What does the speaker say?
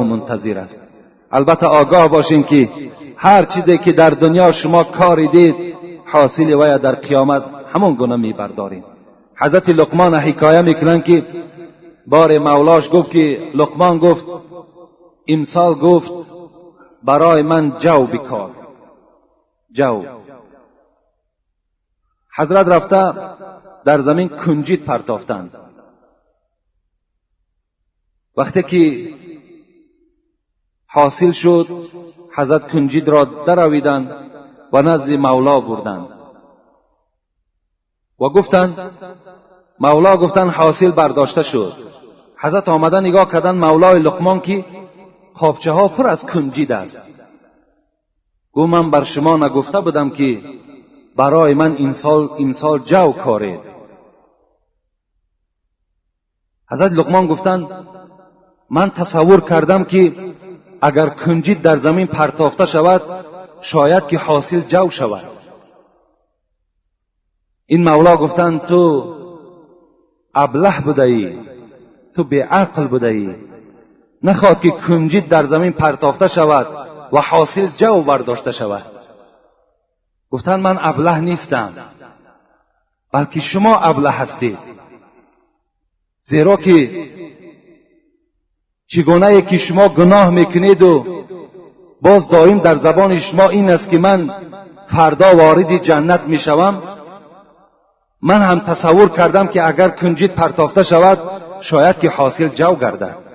منتظر است. البته آگاه باشین که هر چیزی که در دنیا شما کاری دید حاصل وی در قیامت همون گونه میبردارین. حضرت لقمان حکایه میکنن که بار مولاش گفت که لقمان گفت امسال گفت برای من جو بکار. جو حضرت رفته در زمین کنجید پرتافتند. وقتی که حاصل شد حضرت کنجید را درآویدند و نزد مولا بردند و گفتند مولا گفتند حاصل برداشته شد. حضرت آمدن نگاه کردن مولای لقمان که خوابچه ها پر از کنجید است. گفت من بر شما نگفته بودم که برای من این سال جو کارید. حضرت لقمان گفتند من تصور کردم که اگر کنجید در زمین پرتافته شود شاید که حاصل جو شود. این مولا گفتند تو ابله بوده ای، تو بیعقل بوده ای، نخواد که کنجید در زمین پرتافته شود و حاصل جو برداشته شود. گفتند من ابله نیستم بلکه شما ابله هستید، زیرا که چگونه که شما گناه میکنید و باز دائم در زبان شما این است که من فردا وارد جنت میشوم، من هم تصور کردم که اگر کنجید پرتافته شود شاید که حاصل جو گردد.